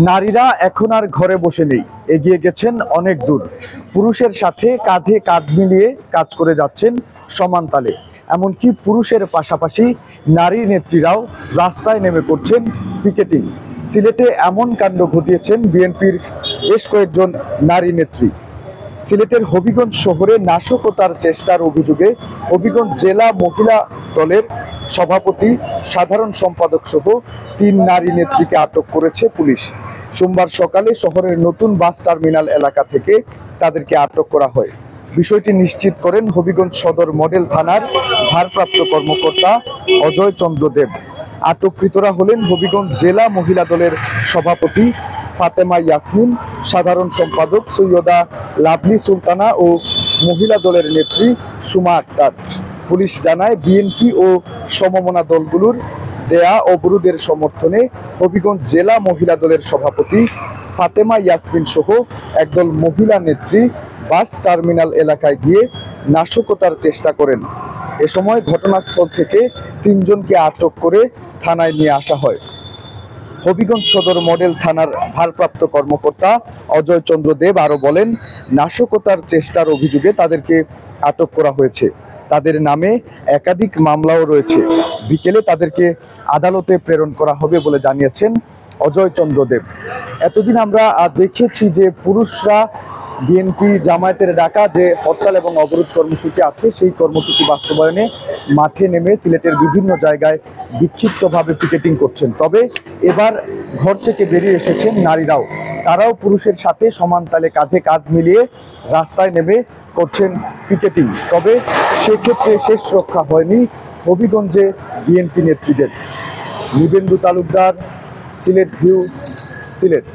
নারীরা এখন আর ঘরে বসে নেই, এগিয়ে গেছেন অনেক দূর। পুরুষের সাথে কাঁধে কাঁধ মিলিয়ে কাজ করে যাচ্ছেন সমান তালে। এমনকি পুরুষের পাশাপাশি নারী নেত্রীরাও রাস্তায় নেমে পড়ছেন পিকেটিং। সিলেটে এমন কাণ্ড ঘটিয়েছেন বিএনপির বেশ কয়েকজন নারী নেত্রী। সিলেটের হবিগঞ্জ শহরে নাশকতার চেষ্টার অভিযোগে হবিগঞ্জ জেলা মহিলা দলের সভাপতি, সাধারণ সম্পাদক সহ ৩ নারী নেত্রীকে আটক করেছে পুলিশ। সোমবার সকালে শহরের নতুন বাস টার্মিনাল এলাকা থেকে তাদেরকে আটক করা হয়। বিষয়টি নিশ্চিত করেন হবিগঞ্জ সদর মডেল থানার ভারপ্রাপ্ত কর্মকর্তা অজয় চন্দ্র দেব। আটককৃতরা হলেন হবিগঞ্জ জেলা মহিলা দলের সভাপতি ফাতেমা ইয়াসমিন, সাধারণ সম্পাদক সৈয়দা লাভলি সুলতানা ও মহিলা দলের নেত্রী সুমা আক্তার। পুলিশ জানায়, বিএনপি ও সমমনা দলগুলোর দেয়া অবরোধের সমর্থনে হবিগঞ্জ জেলা মহিলা দলের সভাপতি ফাতেমা ইয়াসমিন সহ একদল মহিলা নেত্রী বাস টার্মিনাল এলাকায় গিয়ে নাশকতার চেষ্টা করেন। এ সময় ঘটনাস্থল থেকে ৩ জনকে আটক করে থানায় নিয়ে আসা হয়। হবিগঞ্জ সদর মডেল থানার ভারপ্রাপ্ত কর্মকর্তা অজয় চন্দ্র দেব আরো বলেন, নাশকতার চেষ্টার অভিযোগে তাদেরকে আটক করা হয়েছে। তাদের নামে একাধিক মামলাও রয়েছে। বিকেলে তাদেরকে আদালতে প্রেরণ করা হবে বলে জানিয়েছেন অজয় চন্দ্র দেব। এতদিন আমরা দেখেছি যে পুরুষরা বিএনপি জামায়াতের ডাকা যে হরতাল এবং অবরোধ কর্মসূচি আছে, সেই কর্মসূচি বাস্তবায়নে মাঠে নেমে সিলেটের বিভিন্ন জায়গায় বিক্ষিপ্তভাবে পিকেটিং করছেন। তবে এবার ঘর থেকে বেরিয়ে এসেছেন নারীরাও। তারাও পুরুষের সাথে সমান তালে কাঁধে কাঁধ মিলিয়ে রাস্তায় নেমে করছেন পিকেটিং। তবে সেক্ষেত্রে শেষ রক্ষা হয়নি হবিগঞ্জে বিএনপি নেত্রীদের। নিবেন্দু তালুকদার, সিলেট ভিউ, সিলেট।